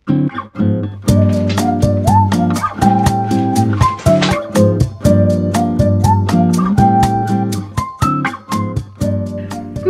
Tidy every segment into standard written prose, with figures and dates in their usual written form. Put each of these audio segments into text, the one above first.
Coucou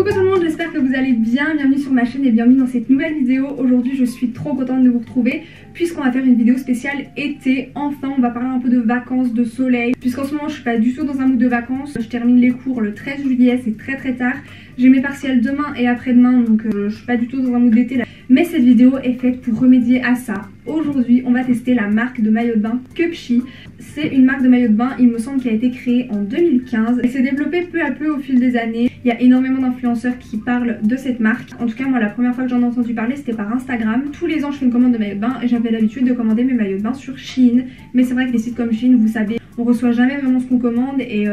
tout le monde, j'espère que vous allez bien, bienvenue sur ma chaîne et bienvenue dans cette nouvelle vidéo. Aujourd'hui je suis trop contente de vous retrouver puisqu'on va faire une vidéo spéciale été. Enfin on va parler un peu de vacances, de soleil, puisqu'en ce moment je suis pas du tout dans un mood de vacances. Je termine les cours le 13 juillet, c'est très tard. J'ai mes partiels demain et après-demain, donc je suis pas du tout dans un mood d'été là. Mais cette vidéo est faite pour remédier à ça. Aujourd'hui on va tester la marque de maillot de bain Cupshe. C'est une marque de maillot de bain, il me semble, qui a été créée en 2015 et s'est développée peu à peu au fil des années. Il y a énormément d'influenceurs qui parlent de cette marque. En tout cas moi la première fois que j'en ai entendu parler c'était par Instagram. Tous les ans je fais une commande de maillot de bain et j'avais l'habitude de commander mes maillots de bain sur Shein. Mais c'est vrai que des sites comme Shein, vous savez, on reçoit jamais vraiment ce qu'on commande et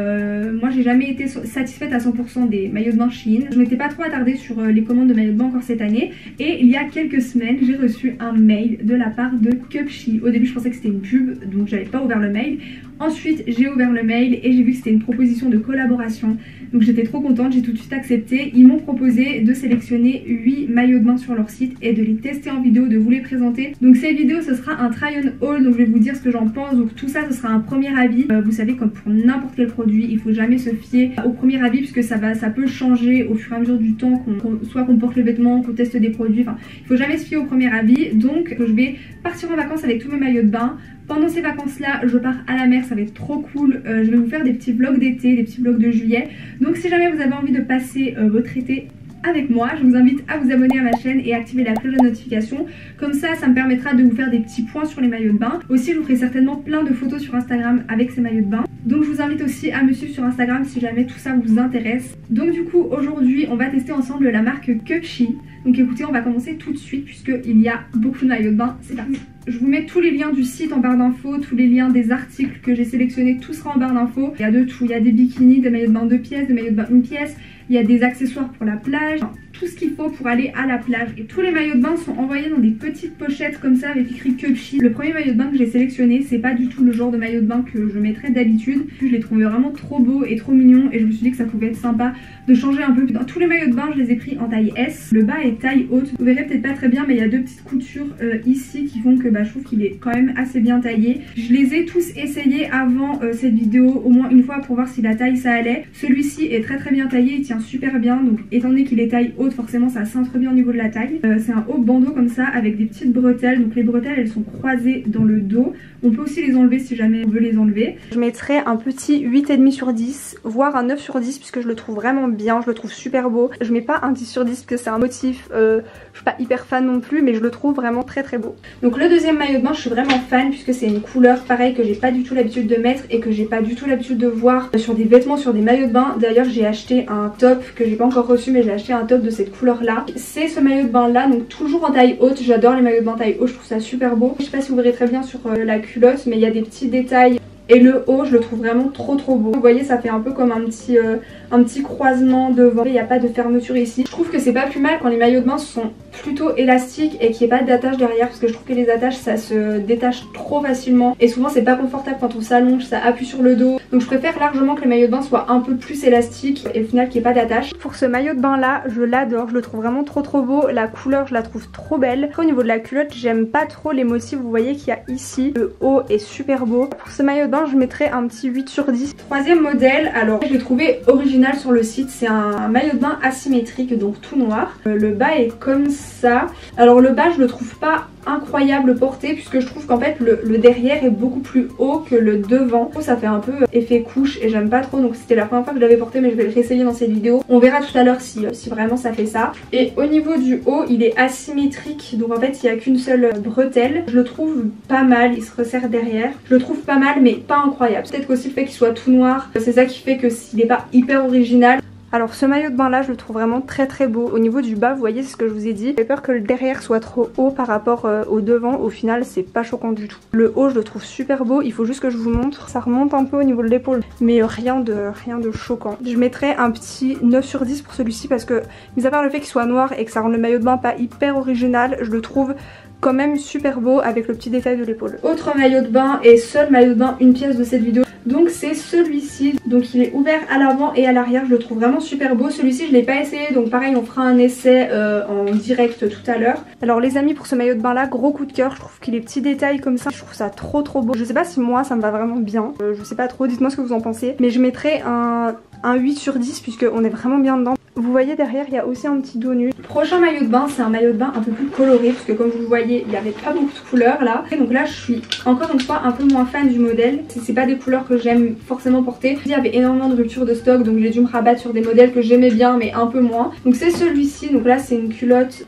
moi j'ai jamais été satisfaite à 100% des maillots de bain Shein. Je m'étais pas trop attardée sur les commandes de maillots de bain encore cette année et il y a quelques semaines j'ai reçu un mail de la part de Cupshe. Au début je pensais que c'était une pub donc j'avais pas ouvert le mail. Ensuite j'ai ouvert le mail et j'ai vu que c'était une proposition de collaboration. Donc j'étais trop contente, j'ai tout de suite accepté. Ils m'ont proposé de sélectionner 8 maillots de bain sur leur site et de les tester en vidéo, de vous les présenter. Donc cette vidéo ce sera un try on haul, donc je vais vous dire ce que j'en pense. Donc tout ça ce sera un premier avis. Vous savez, comme pour n'importe quel produit, il faut jamais se fier au premier avis puisque ça peut changer au fur et à mesure du temps, soit qu'on porte le vêtement, qu'on teste des produits. Enfin, il faut jamais se fier au premier avis. Donc je vais partir en vacances avec tous mes maillots de bain. Pendant ces vacances là je pars à la mer, ça va être trop cool. Je vais vous faire des petits vlogs d'été, des petits vlogs de juillet. Donc si jamais vous avez envie de passer votre été avec moi, je vous invite à vous abonner à ma chaîne et activer la cloche de notification. Comme ça me permettra de vous faire des petits points sur les maillots de bain. Aussi je vous ferai certainement plein de photos sur Instagram avec ces maillots de bain. Donc je vous invite aussi à me suivre sur Instagram si jamais tout ça vous intéresse. Donc du coup aujourd'hui on va tester ensemble la marque Cupshe. Donc écoutez, on va commencer tout de suite puisqu'il y a beaucoup de maillots de bain. C'est parti. Je vous mets tous les liens du site en barre d'infos, tous les liens des articles que j'ai sélectionnés, tout sera en barre d'infos. Il y a de tout, il y a des bikinis, des maillots de bain 2 pièces, des maillots de bain 1 pièce, il y a des accessoires pour la plage, tout ce qu'il faut pour aller à la plage. Et tous les maillots de bain sont envoyés dans des petites pochettes comme ça avec écrit Cupshe. Le premier maillot de bain que j'ai sélectionné, c'est pas du tout le genre de maillot de bain que je mettrais d'habitude. Je l'ai trouvé vraiment trop beau et trop mignon et je me suis dit que ça pouvait être sympa de changer un peu. Dans tous les maillots de bain je les ai pris en taille S. Le bas est taille haute, vous verrez peut-être pas très bien mais il y a deux petites coutures ici qui font que je trouve qu'il est quand même assez bien taillé. Je les ai tous essayés avant cette vidéo au moins une fois pour voir si la taille ça allait. Celui-ci est très bien taillé, il tient super bien, donc étant donné qu'il est taille haute forcément ça cintre bien au niveau de la taille. C'est un haut bandeau comme ça avec des petites bretelles, donc les bretelles elles sont croisées dans le dos. On peut aussi les enlever si jamais on veut les enlever. Je mettrais un petit 8,5 sur 10 voire un 9 sur 10 puisque je le trouve vraiment bien, je le trouve super beau. Je mets pas un 10 sur 10 parce que c'est un motif, je suis pas hyper fan non plus mais je le trouve vraiment très beau. Donc le deuxième maillot de bain je suis vraiment fan puisque c'est une couleur pareil que j'ai pas du tout l'habitude de mettre et que j'ai pas du tout l'habitude de voir sur des vêtements, sur des maillots de bain. D'ailleurs j'ai acheté un top que j'ai pas encore reçu mais j'ai acheté un top de cette couleur là. C'est ce maillot de bain là, donc toujours en taille haute. J'adore les maillots de bain taille haute, je trouve ça super beau. Je sais pas si vous verrez très bien sur la culotte mais il y a des petits détails. Et le haut je le trouve vraiment trop beau. Vous voyez ça fait un peu comme un petit croisement devant. Il n'y a pas de fermeture ici. Je trouve que c'est pas plus mal quand les maillots de bain sont plutôt élastiques et qu'il n'y ait pas d'attache derrière parce que je trouve que les attaches ça se détache trop facilement et souvent c'est pas confortable quand on s'allonge, ça appuie sur le dos. Donc je préfère largement que les maillots de bain soient un peu plus élastiques et au final qu'il n'y ait pas d'attache. Pour ce maillot de bain là je l'adore, je le trouve vraiment trop beau. La couleur je la trouve trop belle. Après, au niveau de la culotte j'aime pas trop les motifs, vous voyez qu'il y a ici. Le haut est super beau. Pour ce maillot de bain je mettrais un petit 8 sur 10. Troisième modèle, alors je l'ai trouvé original sur le site, c'est un maillot de bain asymétrique donc tout noir. Le bas est comme ça. Alors le bas je le trouve pas incroyable porté puisque je trouve qu'en fait le derrière est beaucoup plus haut que le devant. Ça fait un peu effet couche et j'aime pas trop, donc c'était la première fois que je l'avais porté mais je vais le réessayer dans cette vidéo. On verra tout à l'heure si vraiment ça fait ça. Et au niveau du haut il est asymétrique donc en fait il n'y a qu'une seule bretelle. Je le trouve pas mal, il se resserre derrière. Je le trouve pas mal mais pas incroyable. Peut-être qu'aussi le fait qu'il soit tout noir, c'est ça qui fait que s'il n'est pas hyper original. Alors ce maillot de bain là je le trouve vraiment très beau. Au niveau du bas vous voyez c'est ce que je vous ai dit. J'ai peur que le derrière soit trop haut par rapport au devant. Au final c'est pas choquant du tout. Le haut je le trouve super beau. Il faut juste que je vous montre. Ça remonte un peu au niveau de l'épaule mais rien de choquant. Je mettrais un petit 9 sur 10 pour celui-ci parce que mis à part le fait qu'il soit noir et que ça rend le maillot de bain pas hyper original, je le trouve quand même super beau avec le petit détail de l'épaule. Autre maillot de bain et seul maillot de bain une pièce de cette vidéo. Donc c'est celui-ci, donc il est ouvert à l'avant et à l'arrière, je le trouve vraiment super beau. Celui-ci je l'ai pas essayé, donc pareil on fera un essai en direct tout à l'heure. Alors les amis, pour ce maillot de bain là, gros coup de cœur, je trouve qu'il est petits détails comme ça, je trouve ça trop beau. Je sais pas si moi ça me va vraiment bien, je sais pas trop, dites-moi ce que vous en pensez, mais je mettrais un 8 sur 10 puisque on est vraiment bien dedans. Vous voyez derrière il y a aussi un petit dos nu. Prochain maillot de bain, c'est un maillot de bain un peu plus coloré parce que comme vous le voyez il n'y avait pas beaucoup de couleurs là. Et donc là je suis encore une fois un peu moins fan du modèle. C'est pas des couleurs que j'aime forcément porter. Il y avait énormément de rupture de stock, donc j'ai dû me rabattre sur des modèles que j'aimais bien mais un peu moins. Donc c'est celui-ci, donc là c'est une culotte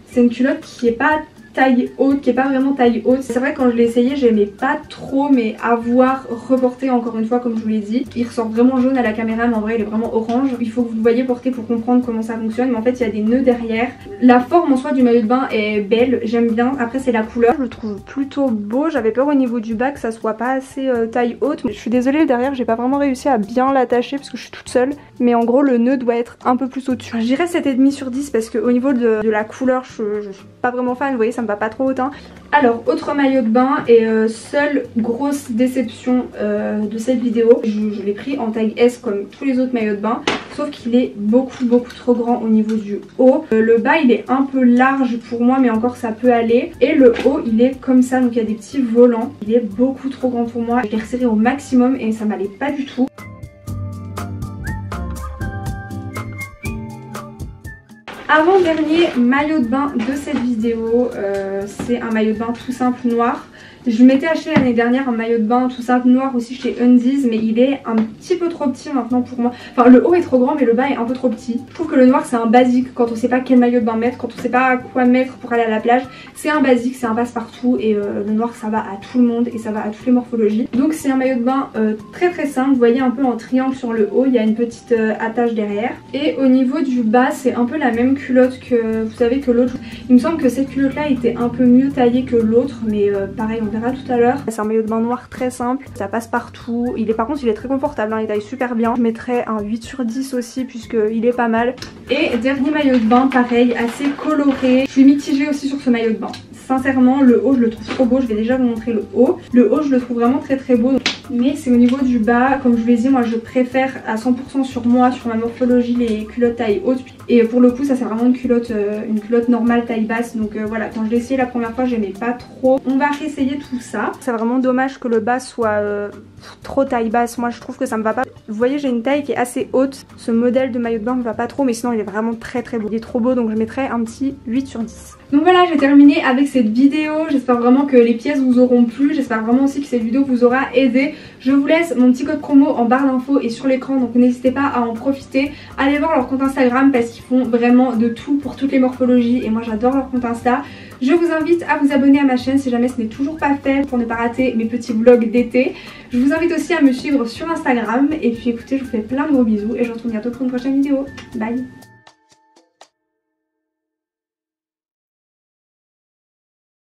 qui est pas taille haute, qui est pas vraiment taille haute. C'est vrai quand je l'ai essayé j'aimais pas trop, mais à voir reporté encore une fois comme je vous l'ai dit. Il ressort vraiment jaune à la caméra mais en vrai il est vraiment orange. Il faut que vous le voyez porter pour comprendre comment ça fonctionne, mais en fait il y a des nœuds derrière. La forme en soi du maillot de bain est belle, j'aime bien. Après c'est la couleur, je le trouve plutôt beau. J'avais peur au niveau du bas que ça soit pas assez taille haute, mais je suis désolée, derrière j'ai pas vraiment réussi à bien l'attacher parce que je suis toute seule, mais en gros le nœud doit être un peu plus au-dessus. Je dirais 7,5 sur 10 parce que au niveau de la couleur je suis pas vraiment fan, vous voyez ça me va pas trop haut. Alors autre maillot de bain et seule grosse déception de cette vidéo, je l'ai pris en taille S comme tous les autres maillots de bain, sauf qu'il est beaucoup trop grand au niveau du haut. Le bas il est un peu large pour moi mais encore ça peut aller, et le haut il est comme ça, donc il y a des petits volants. Il est beaucoup trop grand pour moi, je l'ai resserré au maximum et ça m'allait pas du tout. Avant-dernier maillot de bain de cette vidéo, c'est un maillot de bain tout simple noir. Je m'étais acheté l'année dernière un maillot de bain tout simple noir aussi chez Undies, mais il est un petit peu trop petit maintenant pour moi. Enfin le haut est trop grand mais le bas est un peu trop petit. Je trouve que le noir c'est un basique quand on sait pas quel maillot de bain mettre, quand on sait pas quoi mettre pour aller à la plage. C'est un basique, c'est un passe-partout, et le noir ça va à tout le monde et ça va à toutes les morphologies. Donc c'est un maillot de bain très simple, vous voyez un peu en triangle sur le haut, il y a une petite attache derrière. Et au niveau du bas c'est un peu la même culotte que vous savez que l'autre. Il me semble que cette culotte là était un peu mieux taillée que l'autre, mais pareil on verra tout à l'heure. C'est un maillot de bain noir très simple, ça passe partout. Par contre il est très confortable, hein, il taille super bien. Je mettrais un 8 sur 10 aussi puisqu'il est pas mal. Et dernier maillot de bain pareil, assez coloré. Je suis mitigée aussi sur ce maillot de bain. Sincèrement le haut je le trouve trop beau, je vais déjà vous montrer le haut. Le haut je le trouve vraiment très beau. Mais c'est au niveau du bas, comme je vous l'ai dit, moi je préfère à 100% sur moi, sur ma morphologie, les culottes taille haute. Et pour le coup ça c'est vraiment une culotte normale taille basse. Donc voilà, quand je l'ai essayé la première fois j'aimais pas trop. On va réessayer tout ça. C'est vraiment dommage que le bas soit trop taille basse, moi je trouve que ça me va pas. Vous voyez j'ai une taille qui est assez haute, ce modèle de maillot de bain me va pas trop, mais sinon il est vraiment très beau. Il est trop beau, donc je mettrais un petit 8 sur 10. Donc voilà, j'ai terminé avec cette vidéo. J'espère vraiment que les pièces vous auront plu. J'espère vraiment aussi que cette vidéo vous aura aidé. Je vous laisse mon petit code promo en barre d'infos et sur l'écran, donc n'hésitez pas à en profiter. Allez voir leur compte Instagram parce qu'ils font vraiment de tout pour toutes les morphologies et moi j'adore leur compte Insta. Je vous invite à vous abonner à ma chaîne si jamais ce n'est toujours pas fait pour ne pas rater mes petits vlogs d'été. Je vous invite aussi à me suivre sur Instagram. Et puis écoutez, je vous fais plein de gros bisous et je vous retrouve bientôt pour une prochaine vidéo. Bye!